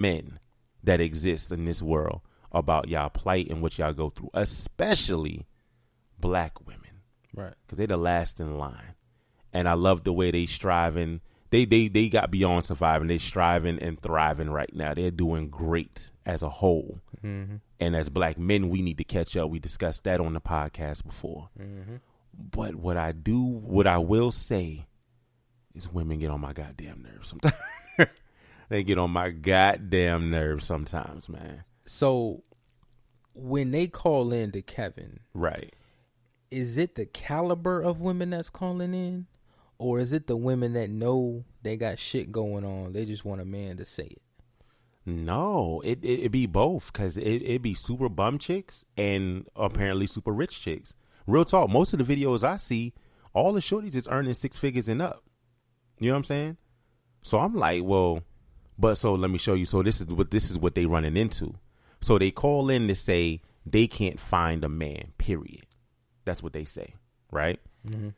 men that exist in this world about y'all plight and what y'all go through, especially black women. Right. Because they the last in line. And I love the way they striving. They got beyond surviving. They striving and thriving right now. They're doing great as a whole. Mm-hmm. And as black men, we need to catch up. We discussed that on the podcast before. Mm-hmm. But what I will say is women get on my goddamn nerves sometimes. They get on my goddamn nerves sometimes, man. So when they call in to Kevin, right, is it the caliber of women that's calling in? Or is it the women that know they got shit going on? They just want a man to say it. No, it be both, because it be super bum chicks and apparently super rich chicks. Real talk, most of the videos I see, all the shorties is earning 6 figures and up. You know what I'm saying? So I'm like, well, but so let me show you. So this is what they running into. So they call in to say they can't find a man, period. That's what they say, right? Mm-hmm.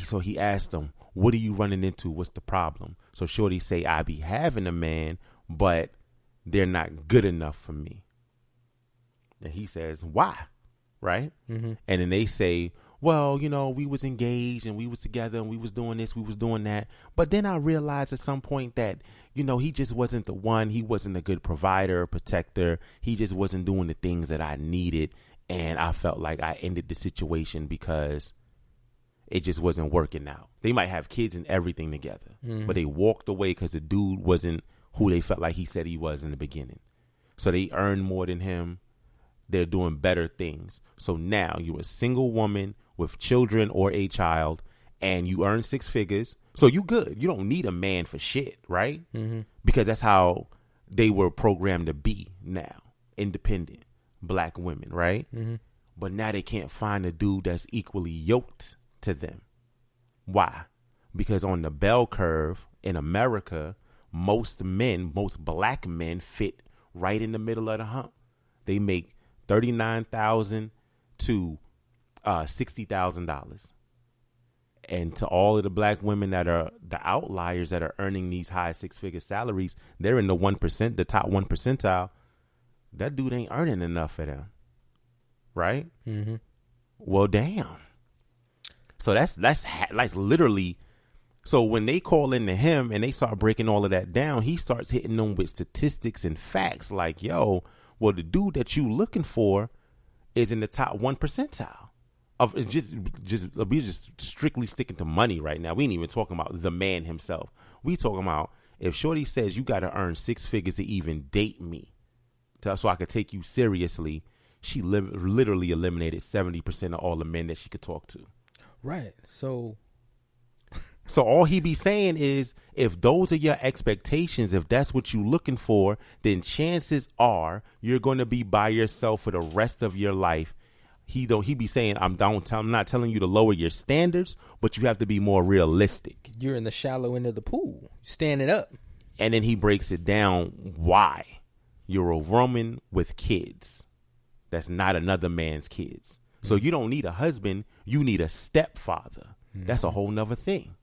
So he asked them, what are you running into? What's the problem? So shorty say, I be having a man, but they're not good enough for me. And he says, why? Right? Mm-hmm. And then they say, well, we was engaged and we was together and we was doing this, we was doing that. But then I realized at some point that, he just wasn't the one. He wasn't a good provider, protector. He just wasn't doing the things that I needed. And I felt like I ended the situation because it just wasn't working out. They might have kids and everything together, but they walked away because the dude wasn't who they felt like he said he was in the beginning. So they earned more than him. They're doing better things. So now you're a single woman with children or a child and you earn 6 figures. So you good. You don't need a man for shit, right? Mm-hmm. Because that's how they were programmed to be now. Independent black women, right? Mm-hmm. But now they can't find a dude that's equally yoked to them. Why? Because on the bell curve in America, most black men fit right in the middle of the hump. They make $39,000 to $60,000. And to all of the black women that are the outliers that are earning these high 6-figure salaries, they're in the 1%, the top 1 percentile. That dude ain't earning enough for them. Right? Mm-hmm. Well, damn. So that's literally. So when they call into him and they start breaking all of that down, he starts hitting them with statistics and facts like, yo, well, the dude that you looking for is in the top 1 percentile of we're just strictly sticking to money right now. We ain't even talking about the man himself. We talking about if shorty says you got to earn 6 figures to even date me so I could take you seriously, she literally eliminated 70% of all the men that she could talk to. Right. So all he be saying is, if those are your expectations, if that's what you're looking for, then chances are you're going to be by yourself for the rest of your life. He be saying, I'm not telling you to lower your standards, but you have to be more realistic. You're in the shallow end of the pool, standing up. And then he breaks it down why. You're a woman with kids. That's not another man's kids. So you don't need a husband. You need a stepfather. That's a whole nother thing.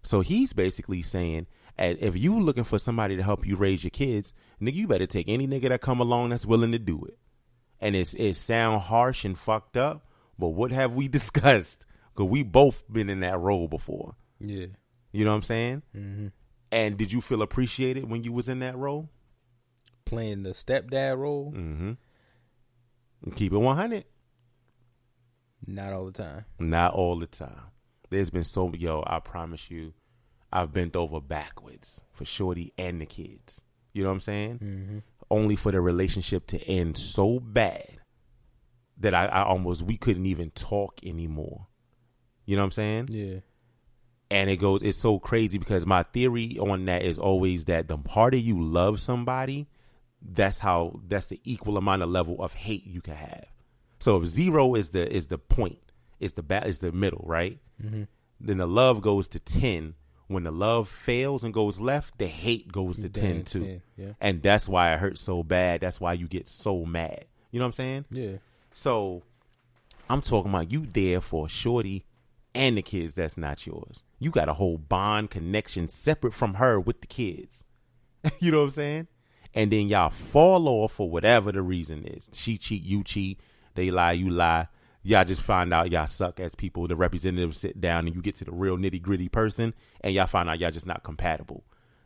So he's basically saying, if you looking for somebody to help you raise your kids, nigga, you better take any nigga that come along that's willing to do it. And it sound harsh and fucked up, but what have we discussed? Because we both been in that role before. Yeah. You know what I'm saying? Mm-hmm. And did you feel appreciated when you was in that role? Playing the stepdad role? Mm-hmm. And keep it 100. Not all the time. Not all the time. There's been I promise you, I've bent over backwards for shorty and the kids. You know what I'm saying? Mm-hmm. Only for the relationship to end so bad that we couldn't even talk anymore. You know what I'm saying? Yeah. And it's so crazy because my theory on that is always that the harder you love somebody, that's the equal amount of level of hate you can have. So if 0 is the point, is the middle, right? Mm-hmm. Then the love goes to 10. When the love fails and goes left, the hate goes to 10 too. 10, yeah. And that's why it hurts so bad. That's why you get so mad. You know what I'm saying? Yeah. So I'm talking about you there for shorty and the kids that's not yours. You got a whole bond connection separate from her with the kids. You know what I'm saying? and then y'all fall off for whatever the reason is. She cheat, you cheat, they lie, you lie. Y'all just find out y'all suck as people. The representatives sit down and you get to the real nitty gritty person and y'all find out y'all just not compatible.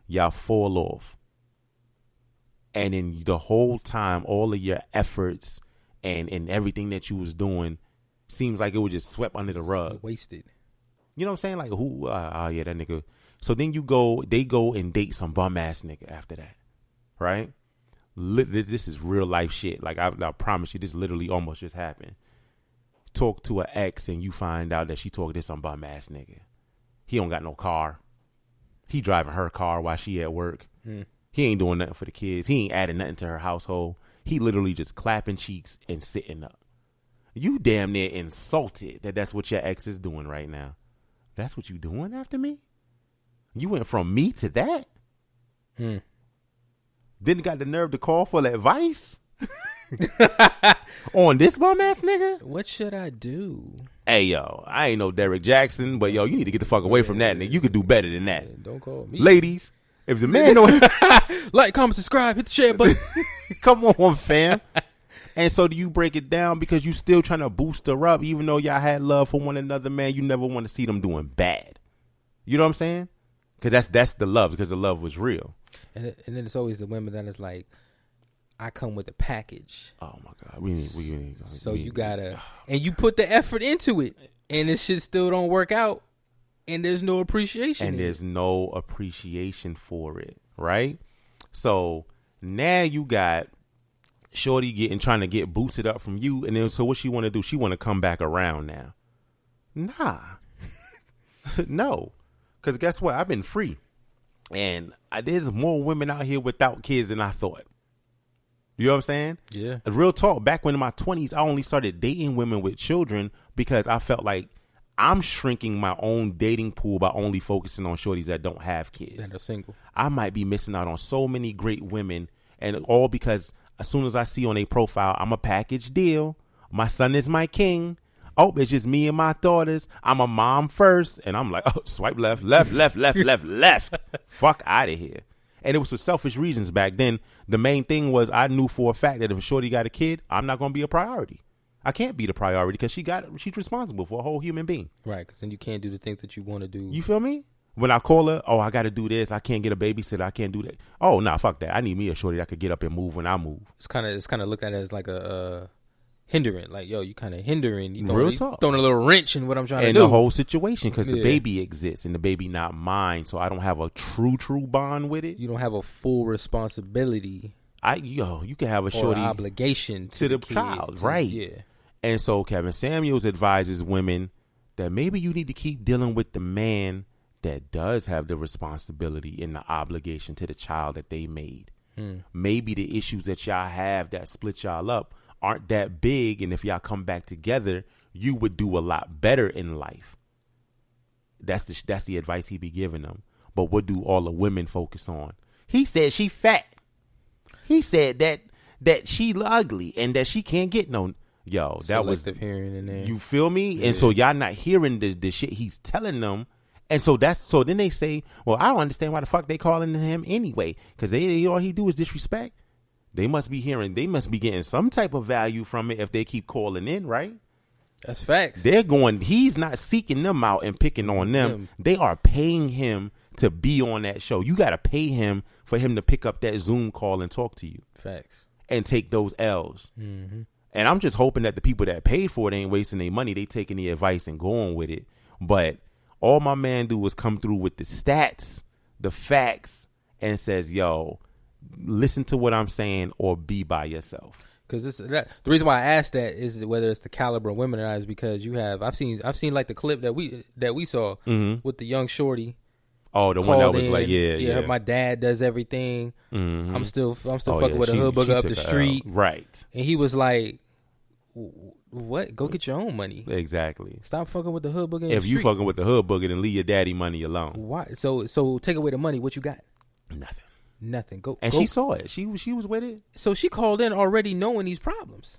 Y'all fall off. And then the whole time, all of your efforts and everything that you was doing seems like it was just swept under the rug. Wasted. You know what I'm saying? Like, who? Yeah, that nigga. So then they go and date some bum ass nigga after that, right? This is real life shit. Like, I promise you, this literally almost just happened. Talk to an ex and you find out that she talked to some bum ass nigga. He don't got no car. He driving her car while she at work. He ain't doing nothing for the kids. He ain't adding nothing to her household. He literally just clapping cheeks and sitting up. You damn near insulted that's what your ex is doing right now. That's what you doing after me? You went from me to that? Then got the nerve to call for advice? On this bum ass nigga? What should I do? Hey, yo, I ain't no Derrick Jaxn, but yo, you need to get the fuck away from that nigga. You could do better than that. Man, don't call me. Ladies, if the man don't like, comment, subscribe, hit the share button. come on, fam. And so do you break it down because you still trying to boost her up, even though y'all had love for one another, man. You never want to see them doing bad. You know what I'm saying? Because that's the love, because the love was real. And then it's always the women that is like, I come with a package. Oh my God, so you gotta, and you put the effort into it, and this shit still don't work out, and there's no appreciation. And there's no appreciation for it, right? So now you got shorty trying to get boosted up from you, and then so what she want to do? She want to come back around now. Nah, no, because guess what? I've been free, and there's more women out here without kids than I thought. You know what I'm saying? Yeah. Real talk. Back when in my 20s, I only started dating women with children because I felt like I'm shrinking my own dating pool by only focusing on shorties that don't have kids. That are single. I might be missing out on so many great women, and all because as soon as I see on a profile, I'm a package deal. My son is my king. Oh, it's just me and my daughters. I'm a mom first. And I'm like, oh, swipe left. Fuck out of here. And it was for selfish reasons back then. The main thing was I knew for a fact that if a shorty got a kid, I'm not going to be a priority. I can't be the priority because she's responsible for a whole human being. Right, because then you can't do the things that you want to do. You feel me? When I call her, oh, I got to do this. I can't get a babysitter. I can't do that. Oh, nah, fuck that. I need me a shorty that could get up and move when I move. It's kind of looked at as like a hindering. Like, yo, you kind of hindering. You Real talk. Throwing a little wrench in what I'm trying to do. In the whole situation, because the baby exists and the baby not mine, so I don't have a true bond with it. You don't have a full responsibility. You can have a shorty obligation to the child, right? Yeah. And so Kevin Samuels advises women that maybe you need to keep dealing with the man that does have the responsibility and the obligation to the child that they made. Maybe the issues that y'all have that split y'all up aren't that big, and if y'all come back together, you would do a lot better in life. That's the advice he be giving them. But what do all the women focus on? He said she fat. He said that she ugly and that she can't get no. Yo, that was hearing in there. You feel me? Yeah. And so y'all not hearing the shit he's telling them. And so then they say, well, I don't understand why the fuck they calling him anyway, because all he do is disrespect. They must be getting some type of value from it if they keep calling in, right? That's facts. He's not seeking them out and picking on them. They are paying him to be on that show. You got to pay him for him to pick up that Zoom call and talk to you. Facts. And take those L's. Mm-hmm. And I'm just hoping that the people that paid for it ain't wasting their money. They taking the advice and going with it. But all my man do is come through with the stats, the facts, and says, yo, listen to what I'm saying or be by yourself. Because the reason why I asked that is whether it's the caliber of women or not is because I've seen like the clip that we saw with the young shorty. Oh, the one that was like, yeah. My dad does everything. Mm-hmm. I'm still fucking with a hood booger up the street. Right. And he was like, what? Go get your own money. Exactly. Stop fucking with the hood booger. If you fucking with the hood booger, then leave your daddy money alone. Why? So take away the money. What you got? Nothing. Go. She saw it. She was with it. So she called in already knowing these problems.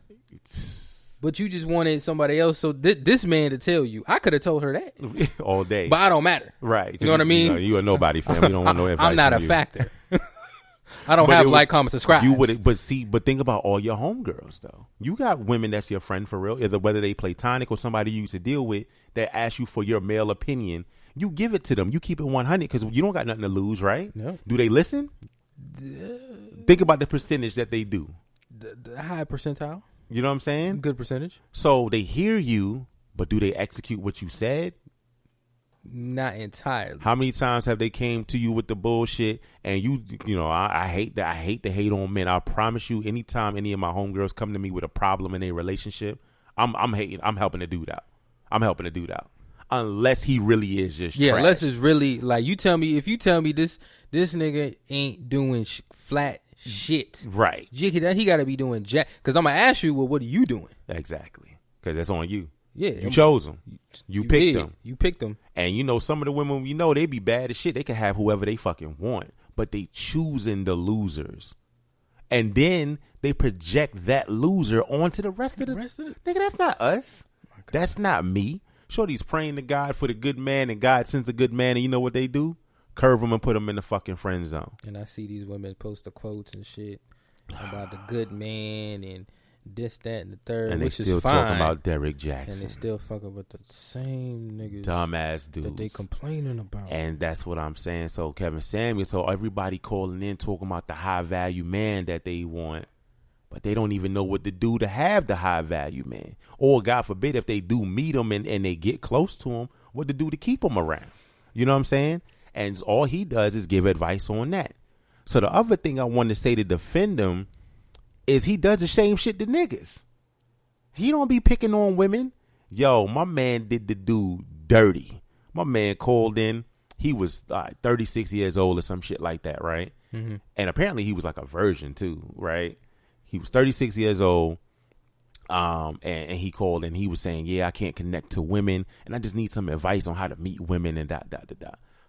But you just wanted somebody else. So this man to tell you. I could have told her that all day. But I don't matter. Right. You know what I mean? You a nobody, fam. You don't want no advice. I'm not from a you. factor. I don't have like, comment, subscribe. You would, but think about all your homegirls though. You got women that's your friend for real, either whether they platonic or somebody you used to deal with that ask you for your male opinion. You give it to them. You keep it 100 because you don't got nothing to lose, right? No. Do they listen? Think about the percentage that they do. The high percentile. You know what I'm saying? Good percentage. So they hear you, but do they execute what you said? Not entirely. How many times have they came to you with the bullshit and you know, I hate that. I hate to hate on men. I promise you, anytime any of my homegirls come to me with a problem in a relationship, I'm helping to do that. I'm helping to do that. Unless he really is just trash. Unless it's really like if you tell me this nigga ain't doing flat shit. Right. He got to be doing jack. Because I'm going to ask you, well, what are you doing? Exactly. Because that's on you. Yeah. You chose them. You picked them. You picked them. And you know, some of the women, they be bad as shit. They can have whoever they fucking want. But they choosing the losers. And then they project that loser onto the rest of the nigga, that's not us. Okay. That's not me. Shorty's praying to God for the good man, and God sends a good man, and you know what they do? Curve them and put them in the fucking friend zone. And I see these women post the quotes and shit about the good man and this, that, and the third, and which is fine. And they still talking about Derrick Jaxn. And they still fucking with the same niggas. Dumbass dudes. That they complaining about. And that's what I'm saying. So Kevin Samuel, so everybody calling in talking about the high value man that they want. But they don't even know what to do to have the high value man. Or God forbid, if they do meet him and they get close to him, what to do to keep him around. You know what I'm saying? And all he does is give advice on that. So the other thing I want to say to defend him is he does the same shit to niggas. He don't be picking on women. Yo, my man did the dude dirty. My man called in. He was 36 years old or some shit like that, right? Mm-hmm. And apparently he was like a virgin too, right? He was 36 years old, and he called and he was saying, yeah, I can't connect to women, and I just need some advice on how to meet women and da.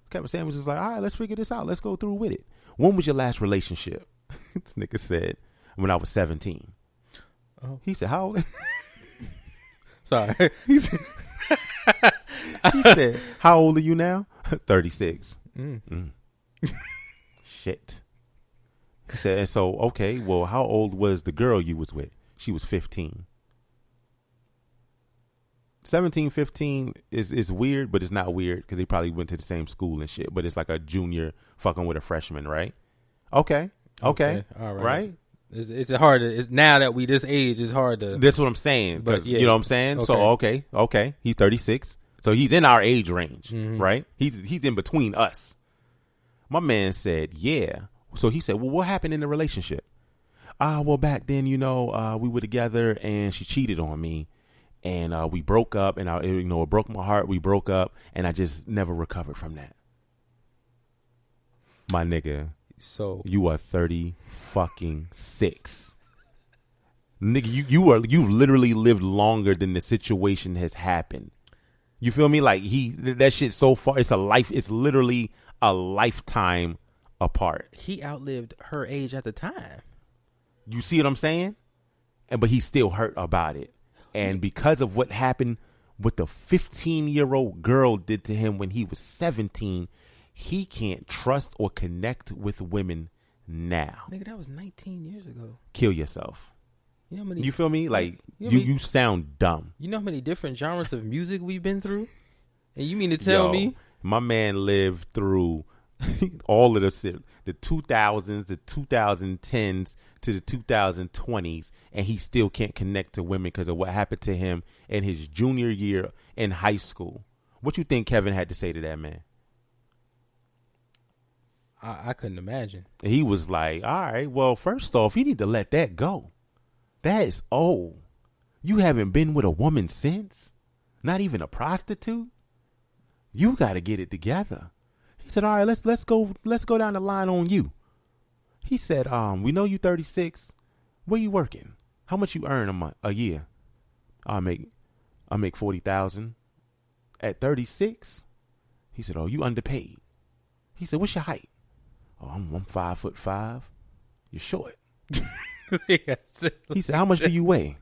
Kevin Samuels was like, all right, let's figure this out. Let's go through with it. When was your last relationship? This nigga said, when I was 17. Oh. He said, how old? Sorry. He said, how old are you now? 36. Shit. He said, and so, okay, well, how old was the girl you was with? She was 15. 17, 15 is weird, but it's not weird because they probably went to the same school and shit. But it's like a junior fucking with a freshman, right? Okay. All right. It's hard to, now that we this age, it's hard to. That's what I'm saying. But yeah. You know what I'm saying? Okay. So, okay. He's 36. So he's in our age range, right? He's in between us. My man said, yeah. So he said, well, what happened in the relationship? Well, back then, we were together and she cheated on me and we broke up and it broke my heart. We broke up and I just never recovered from that. My nigga. So you are 30 fucking 6. Nigga, you've literally lived longer than the situation has happened. You feel me? Like that shit so far, it's literally a lifetime apart. He outlived her age at the time. You see what I'm saying? But he's still hurt about it. And because of what happened, what the 15-year-old girl did to him when he was 17, he can't trust or connect with women now. Nigga, that was 19 years ago. Kill yourself. You know how many, you feel me? Like, you sound dumb. You know how many different genres of music we've been through? And you mean to tell me? My man lived through all of the 2000s, the 2010s to the 2020s, and he still can't connect to women because of what happened to him in his junior year in high school. What you think Kevin had to say to that man? I couldn't imagine. He was like, all right, well, first off, you need to let that go. That is old. You haven't been with a woman since? Not even a prostitute? You got to get it together. He said, all right, let's go down the line on you. He said, we know you 36. Where you working? How much you earn a year? I make 40,000. At 36? He said, oh, you underpaid. He said, what's your height? Oh, I'm 5'5". You're short. He said, how much do you weigh?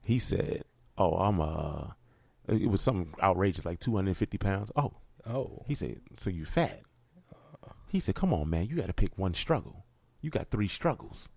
He said, oh, it was something outrageous, like 250 pounds. Oh. He said, so you fat? He said, come on, man, you got to pick one struggle. you got three struggles.